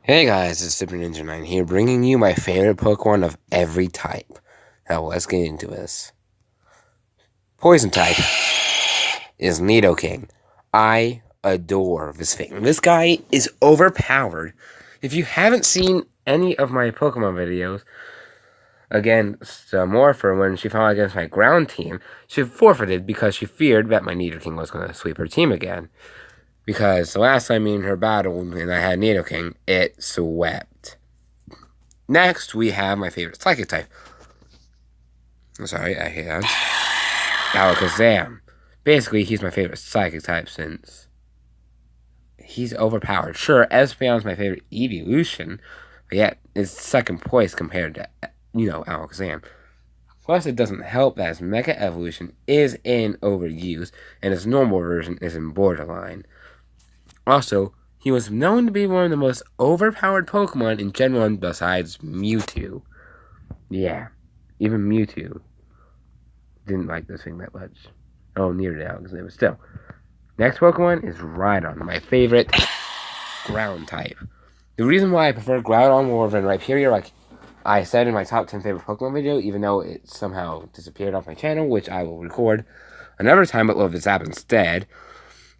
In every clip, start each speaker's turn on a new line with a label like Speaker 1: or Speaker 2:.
Speaker 1: Hey guys, it's Super Ninja 9 here, bringing you my favorite Pokemon of every type. Now let's get into this. Poison type is Nidoking. I adore this thing. This guy is overpowered. If you haven't seen any of my Pokemon videos against Morpher when she fought against my ground team, she forfeited because she feared that my Nidoking was going to sweep her team again. Because the last time me and her battled and I had Nidoking, it swept. Next, we have my favorite Psychic type. I'm sorry, I hate that. Alakazam. Basically, he's my favorite Psychic type since he's overpowered. Sure, Espeon's my favorite evolution, but yet it's second place compared to, Alakazam. Plus, it doesn't help that his Mega Evolution is in overuse, and his normal version is in borderline. Also, he was known to be one of the most overpowered Pokemon in Gen 1 besides Mewtwo. Yeah, even Mewtwo didn't like this thing that much. Oh, neither did Alakazam, but still. Next Pokemon is Rhydon, my favorite ground type. The reason why I prefer Groudon more than Rhyperior, like I said in my top 10 favorite Pokemon video, even though it somehow disappeared off my channel, which I will record another time, but let this app instead,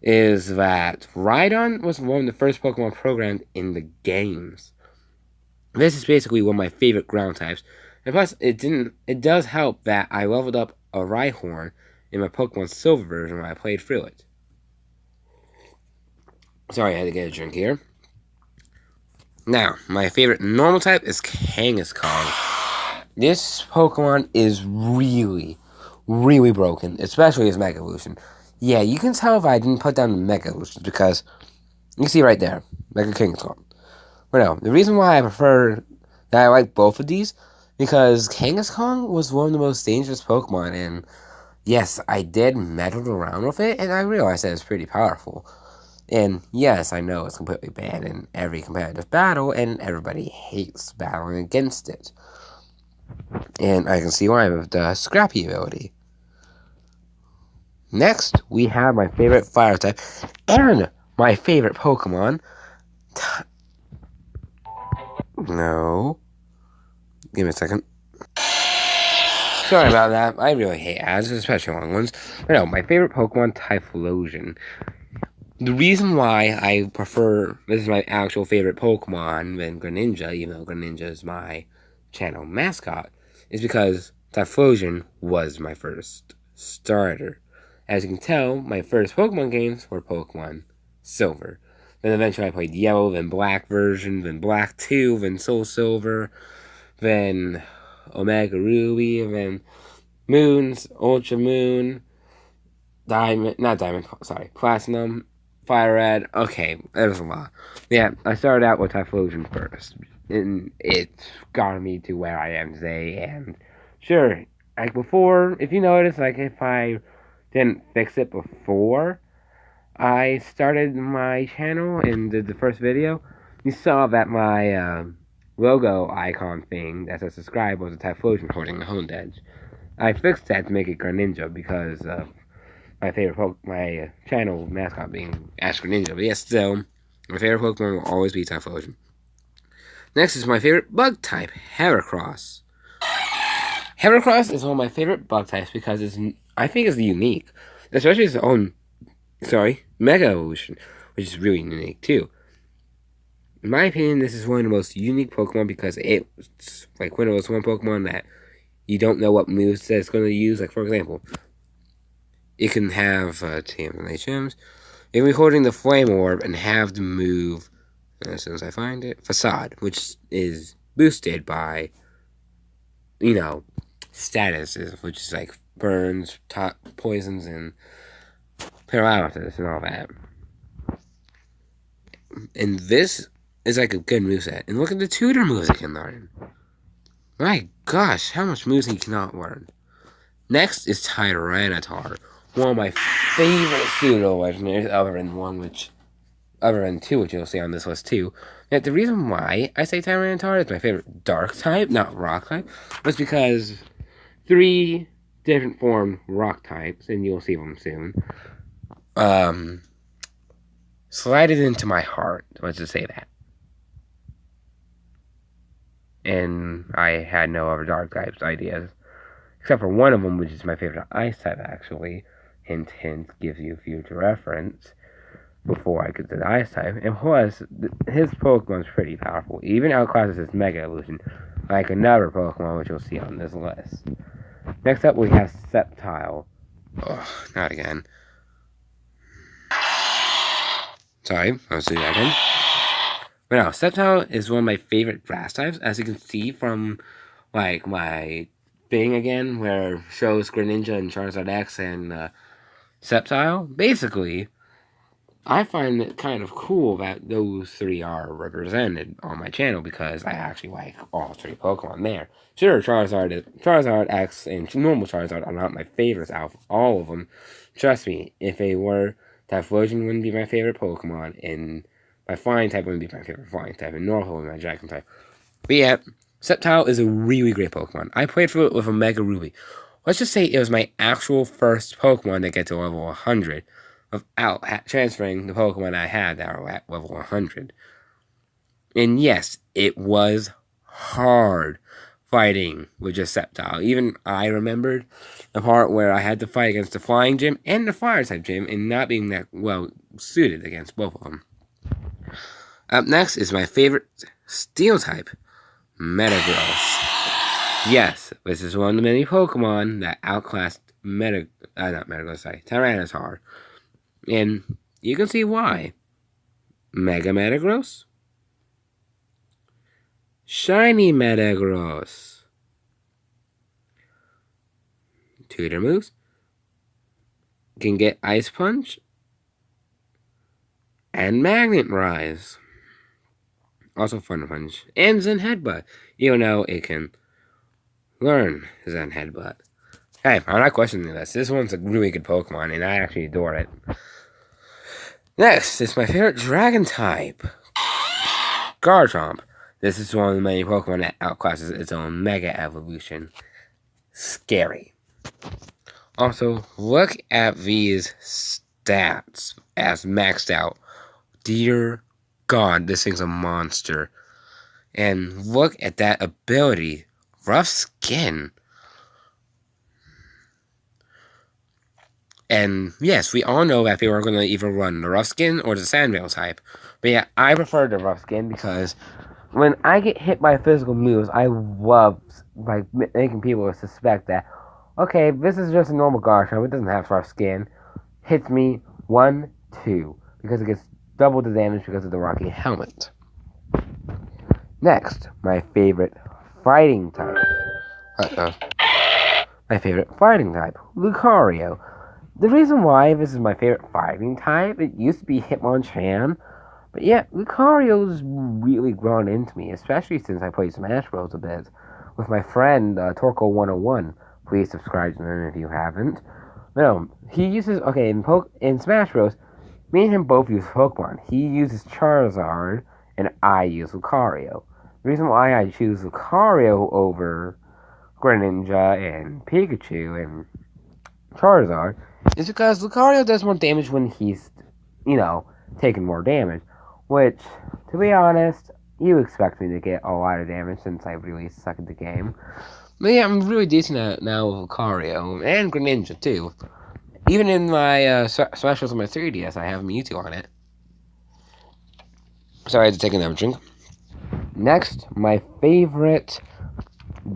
Speaker 1: is that Rhydon was one of the first Pokemon programmed in the games. This is basically one of my favorite ground types. And plus, it does help that I leveled up a Rhyhorn in my Pokemon Silver version when I played through it. Sorry, I had to get a drink here. Now, my favorite normal type is Kangaskhan. This Pokemon is really, really broken, especially his Mega Evolution. Yeah, you can tell if I didn't put down the Mega Evolutions because you can see right there, Mega Kangaskhan. But no, the reason why I prefer that I like both of these because Kangaskhan was one of the most dangerous Pokemon, and yes, I did meddle around with it, and I realized that it's pretty powerful. And yes, I know it's completely banned in every competitive battle, and everybody hates battling against it. And I can see why with the Scrappy ability. Next, we have my favorite Fire type, and my favorite Pokemon. No. Give me a second. Sorry about that. I really hate ads, especially long ones. But no, my favorite Pokemon, Typhlosion. The reason why I prefer this is my actual favorite Pokemon than Greninja, even though Greninja is my channel mascot, is because Typhlosion was my first starter. As you can tell, my first Pokemon games were Pokemon Silver. Then eventually I played Yellow, then Black version, then Black 2, then Soul Silver, then Omega Ruby, then Moons, Ultra Moon, Platinum, Fire Red. Okay, that was a lot. Yeah, I started out with Typhlosion first, and it's gotten me to where I am today, and sure, like before, if you notice, like if I didn't fix it before I started my channel and did the first video, you saw that my logo icon thing that says subscribe was a Typhlosion holding a honed edge. I fixed that to make it Greninja because of my channel mascot being Ash Greninja. But yes, still, my favorite Pokemon will always be Typhlosion. Next is my favorite bug type, Heracross. Heracross is one of my favorite bug types because I think it's unique, especially its own, Mega Evolution, which is really unique too. In my opinion, this is one of the most unique Pokemon because it's like one of those one Pokemon that you don't know what moves that it's going to use. Like, for example, it can have TMs and HMs. It can be holding the Flame Orb and have the move, as soon as I find it, Facade, which is boosted by, statuses, which is like burns, poisons, and paralysis and all that. And this is like a good moveset. And look at the tutor moves it can learn. My gosh, how much moves he cannot learn. Next is Tyranitar, one of my favorite pseudo legendaries, other than two, which you'll see on this list too. Yet the reason why I say Tyranitar is my favorite dark type, not rock type, was because 3 different form rock types, and you'll see them soon, slided into my heart. Let's just say that. and I had no other dark types ideas. Except for one of them, which is my favorite ice type, actually. Hint, hint, gives you future reference before I get to the ice type. And plus, his Pokemon's pretty powerful. Even outclasses his Mega Evolution, like another Pokemon, which you'll see on this list. Next up, we have Sceptile. Ugh, not again. Sorry, I'll see that again. But no, Sceptile is one of my favorite grass types, as you can see from, like, my thing again, where it shows Greninja and Charizard X and Sceptile. Basically, I find it kind of cool that those three are represented on my channel because I actually like all three Pokemon there. Sure, Charizard X and normal Charizard are not my favorites out of all of them. Trust me, if they were, Typhlosion wouldn't be my favorite Pokemon, and my Flying type wouldn't be my favorite Flying type, and Normal would be my Dragon type. But yeah, Sceptile is a really great Pokemon. I played through it with a Mega Ruby. Let's just say it was my actual first Pokemon to get to level 100 without transferring the Pokemon I had that were at level 100. And yes, it was hard fighting with just Sceptile. Even I remembered the part where I had to fight against the Flying Gym and the Fire type Gym and not being that well suited against both of them. Up next is my favorite Steel type, Metagross. Yes, this is one of the many Pokemon that outclassed Tyranitar. And you can see why. Mega Metagross. Shiny Metagross. Tutor moves. Can get Ice Punch. And Magnet Rise. Also Thunder Punch. And Zen Headbutt. Even though it can learn Zen Headbutt. Hey, I'm not questioning this. This one's a really good Pokemon, and I actually adore it. Next is my favorite Dragon type, Garchomp. This is one of the many Pokemon that outclasses its own Mega Evolution. Scary. Also, look at these stats as maxed out. Dear God, this thing's a monster. And look at that ability. Rough Skin. And yes, we all know that people are going to either run the Rough Skin or the Sandveil type. But yeah, I prefer the Rough Skin because when I get hit by physical moves, I love like making people suspect that, okay, this is just a normal Garchomp, it doesn't have Rough Skin. Hits me 1, 2, because it gets double the damage because of the Rocky Helmet. Next, my favorite fighting type. My favorite fighting type, Lucario. The reason why this is my favorite fighting type, it used to be Hitmonchan, but yeah, Lucario's really grown into me, especially since I play Smash Bros. A bit with my friend Torko101. Please subscribe to him if you haven't. No, he uses, okay, in Smash Bros., me and him both use Pokemon. He uses Charizard, and I use Lucario. The reason why I choose Lucario over Greninja and Pikachu and Charizard is because Lucario does more damage when he's, taking more damage. Which, to be honest, you expect me to get a lot of damage since I really suck at the game. But yeah, I'm really decent at it now with Lucario and Greninja too. Even in my specials on my 3DS, I have Mewtwo on it. Sorry, I had to take another drink. Next, my favorite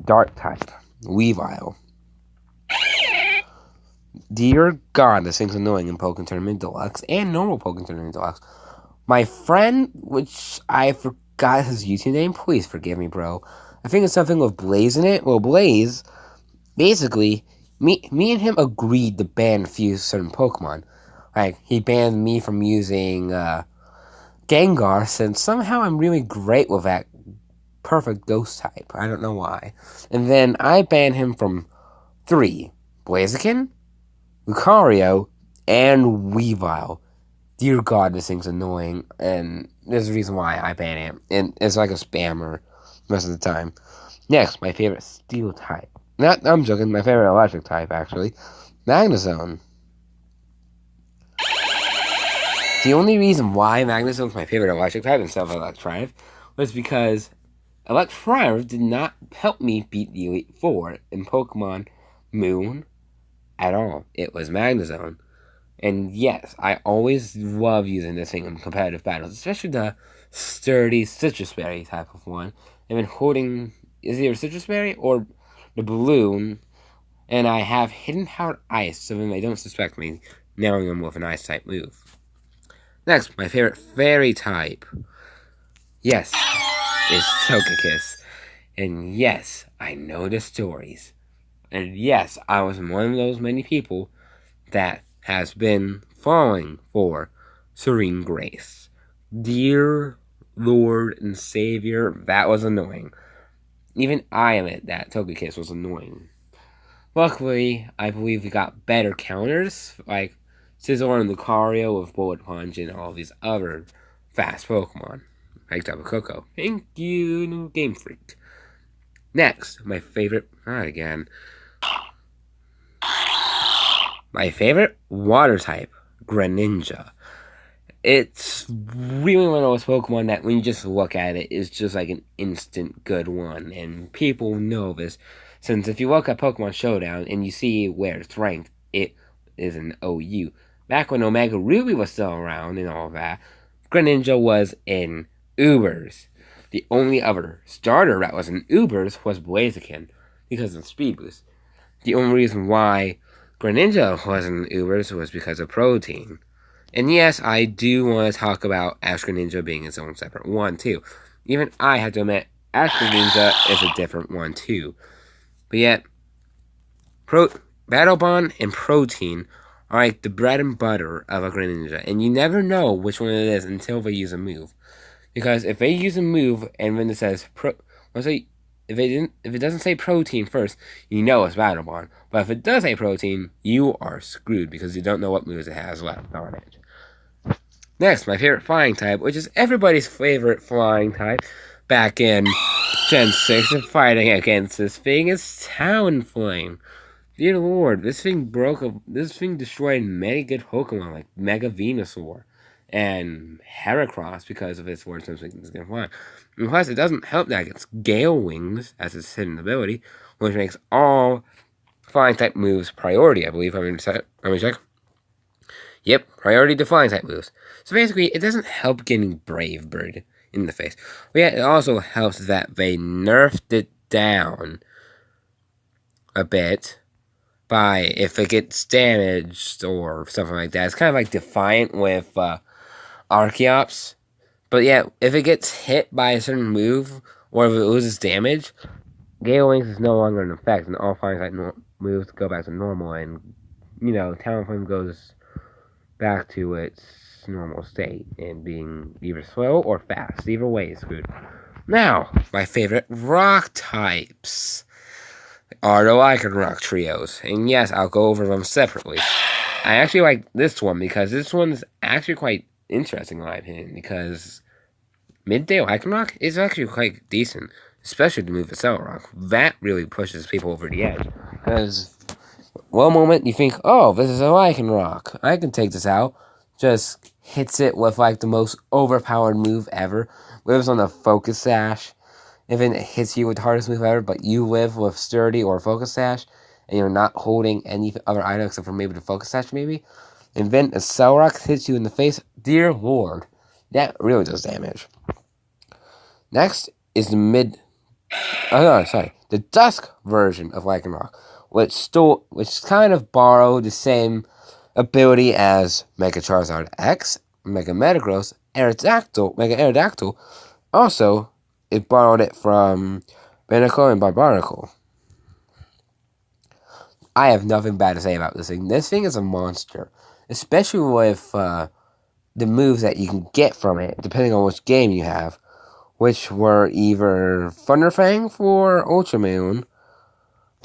Speaker 1: Dark type, Weavile. Dear God, this thing's annoying in Pokémon Tournament Deluxe and normal Pokémon Tournament Deluxe. My friend, which I forgot his YouTube name, please forgive me, bro. I think it's something with Blaze in it. Well, Blaze, basically, me and him agreed to ban a few certain Pokemon. Like, he banned me from using Gengar, since somehow I'm really great with that perfect ghost type. I don't know why. And then I banned him from 3. Blaziken, Lucario, and Weavile. Dear God, this thing's annoying, and there's a reason why I ban it. And it's like a spammer most of the time. Next, my favorite Steel type. I'm joking, my favorite Electric type, actually. Magnezone. The only reason why Magnezone's my favorite Electric type instead of Electric was because Electrifier did not help me beat the Elite Four in Pokemon Moon at all. It was Magnezone. And yes, I always love using this thing in competitive battles, especially the sturdy Citrus Berry type of one. I've been holding is either Citrus Berry or the balloon, and I have Hidden Powered Ice, so then they don't suspect me nailing them with an Ice type move. Next, my favorite Fairy type. Yes, is Togekiss. And yes, I know the stories. And yes, I was one of those many people that has been falling for Serene Grace. Dear Lord and Savior, that was annoying. Even I admit that Togekiss was annoying. Luckily, I believe we got better counters, like Scizor and Lucario with Bullet Punch and all these other fast Pokemon. Like Double Coco. Thank you, Game Freak. Next, my favorite, not again. My favorite water type, Greninja. It's really one of those Pokemon that when you just look at it, it's just like an instant good one. And people know this, since if you look at Pokemon Showdown and you see where it's ranked, it is an OU. Back when Omega Ruby was still around and all that, Greninja was in Ubers. The only other starter that was in Ubers was Blaziken, because of Speed Boost. The only reason why Greninja wasn't in Ubers was because of Protein. And yes, I do want to talk about Ash Greninja being its own separate one, too. Even I have to admit, Ash Greninja is a different one, too. But yet, Battle Bond and Protein are like the bread and butter of a Greninja. And you never know which one it is until they use a move. Because if they use a move and when it says if it doesn't say Protein first, you know it's Battle Bond. But if it does say Protein, you are screwed because you don't know what moves it has left on it. Next, my favorite flying type, which is everybody's favorite flying type back in Gen 6 and fighting against this thing, is Talonflame. Dear Lord, this thing destroyed many good Pokemon like Mega Venusaur and Heracross because of its words weakness against flying. And plus, it doesn't help that it gets Gale Wings as its hidden ability, which makes all flying type moves priority, I believe. I'm going to check. Yep, priority to flying type moves. So basically, it doesn't help getting Brave Bird in the face. But yeah, it also helps that they nerfed it down a bit by if it gets damaged or something like that. It's kind of like Defiant with Archeops. But yeah, if it gets hit by a certain move or if it loses damage, Gale Wings is no longer in effect and all flying type moves go back to normal and, Talonflame goes back to its normal state and being either slow or fast. Either way is good. Now, my favorite rock types are the Lycanroc trios. And yes, I'll go over them separately. I actually like this one because this one is actually quite interesting in my opinion because Midday Lycanroc is actually quite decent. Especially to move the Celerock. That really pushes people over the edge. Because one moment you think, oh, this is a Lycanroc. I can take this out. Just hits it with like the most overpowered move ever. Lives on a Focus Sash. Even it hits you with the hardest move ever, but you live with Sturdy or Focus Sash. And you're not holding any other item except for maybe the Focus Sash maybe. And then a Celerock hits you in the face. Dear Lord. That really does damage. Next is the the Dusk version of Lycanroc, which kind of borrowed the same ability as Mega Charizard X, Mega Metagross, Mega Aerodactyl. Also, it borrowed it from Binacle and Barbaracle. I have nothing bad to say about this thing. This thing is a monster, especially with the moves that you can get from it, depending on which game you have. Which were either Thunderfang for Ultra Moon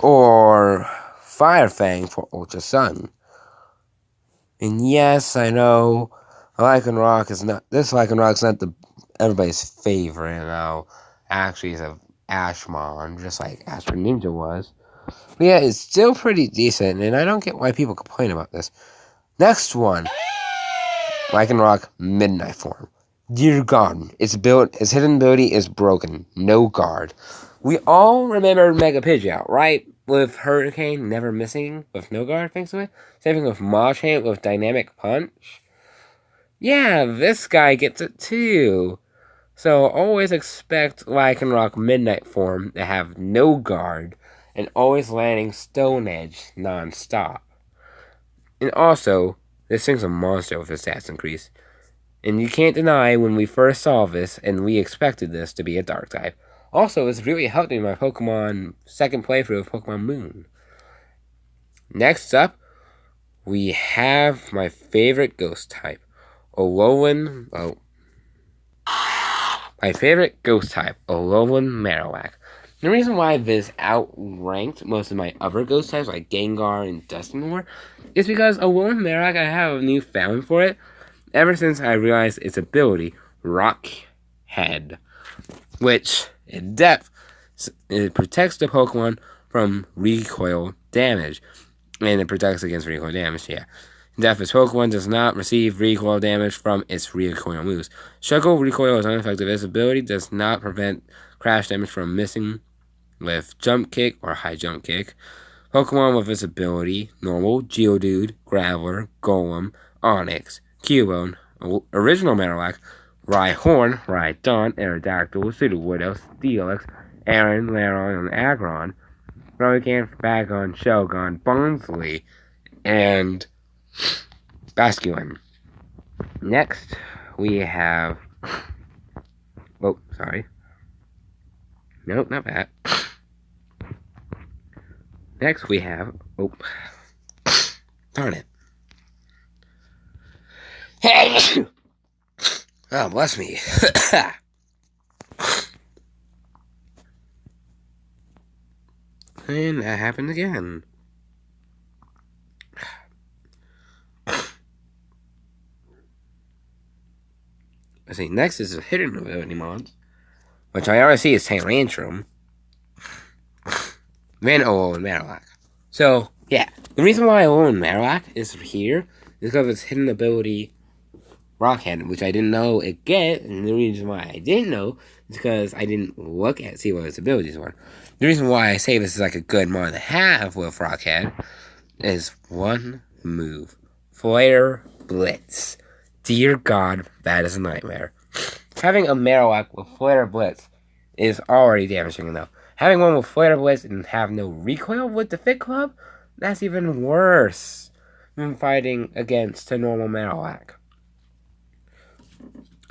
Speaker 1: or Firefang for Ultra Sun. And yes, I know Lycanroc is not everybody's favorite. Actually, it's an Ashmon, just like Astro Ninja was. But yeah, it's still pretty decent, and I don't get why people complain about this. Next one, Lycanroc Midnight form. Dear God, its hidden ability is broken. No guard. We all remember Mega Pidgeot, right? With Hurricane never missing with no guard thanks to it. Same thing with Machamp with Dynamic Punch. Yeah, this guy gets it too. So always expect Lycanroc Midnight form to have no guard and always landing Stone Edge non-stop. And also, this thing's a monster with its stats increase. And you can't deny when we first saw this and we expected this to be a dark type. Also, it's really helped me in my Pokemon second playthrough of Pokemon Moon. Next up, we have my favorite ghost type, Alolan. My favorite ghost type, Alolan Marowak. The reason why this outranked most of my other ghost types like Gengar and Dusknoir is because Alolan Marowak, I have a new found for it ever since I realized its ability, Rock Head, which in depth it protects the Pokemon from recoil damage, and it protects against recoil damage. Yeah. Depth, its Pokemon does not receive recoil damage from its recoil moves. Struggle recoil is unaffected. This ability does not prevent crash damage from missing with Jump Kick or High Jump Kick. Pokemon with this ability: Normal, Geodude, Graveler, Golem, Onix, Cubone, Original Marowak, Rhyhorn, Rhydon, Aerodactyl, Sudowoodo, Steelix, Aaron, Laron, and Aggron, Rogan, Bagon, Shogun, Bonsly, and Basculin. Next, we have... Oh, sorry. Nope, not that. Next, we have... Oh. Darn it. Oh, bless me. And that happened again. I see, next is a hidden ability mod, which I already see is Tyrantrum. Then Alolan Marowak. So, yeah, the reason why Alolan Marowak is here is because of its hidden ability, Rockhead, which I didn't know it get, and the reason why I didn't know is because I didn't look at see what its abilities were. The reason why I say this is like a good mod to have with Rockhead is one move. Flare Blitz. Dear God, that is a nightmare. Having a Marowak with Flare Blitz is already damaging enough. Having one with Flare Blitz and have no recoil with the Fit Club, that's even worse than fighting against a normal Marowak.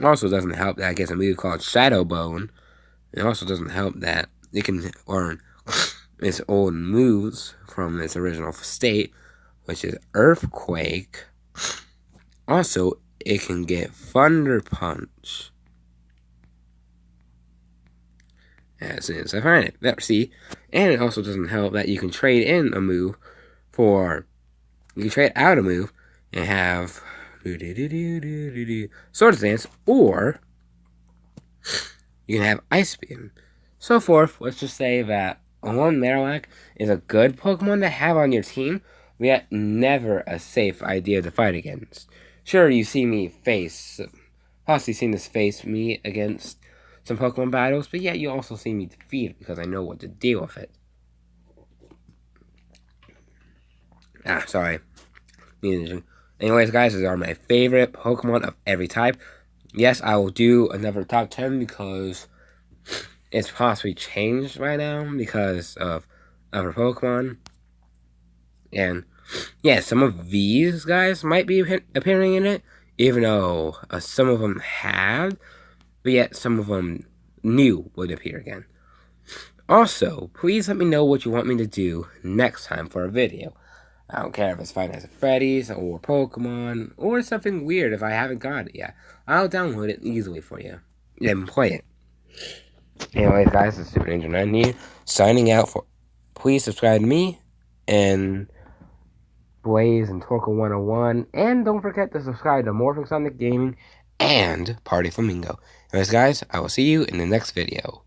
Speaker 1: Also doesn't help that it gets a move called Shadow Bone. It also doesn't help that it can learn its old moves from its original state, which is Earthquake. Also, it can get Thunder Punch. As soon as I find it. There, see? And it also doesn't help that you can trade in a move for... You can trade out a move and have... Swords Dance, or you can have Ice Beam. So forth, let's just say that Alolan Marowak is a good Pokemon to have on your team, but yet never a safe idea to fight against. Sure, you see me possibly seen this face me against some Pokemon battles, but yet you also see me defeat it because I know what to deal with it. Sorry. Anyways, guys, these are my favorite Pokemon of every type. Yes, I will do another top 10 because it's possibly changed right now because of other Pokemon. And, yeah, some of these guys might be appearing in it, even though some of them have, but yet some of them new would appear again. Also, please let me know what you want me to do next time for a video. I don't care if it's Five Nights at Freddy's, or Pokemon, or something weird if I haven't got it yet. I'll download it easily for you, and play it. Anyways, guys, this is Super Ninja 9 here, signing out for... Please subscribe to me, and Blaze and Torkoal 101, and don't forget to subscribe to Morphing Sonic Gaming, and Party Flamingo. Anyways, guys, I will see you in the next video.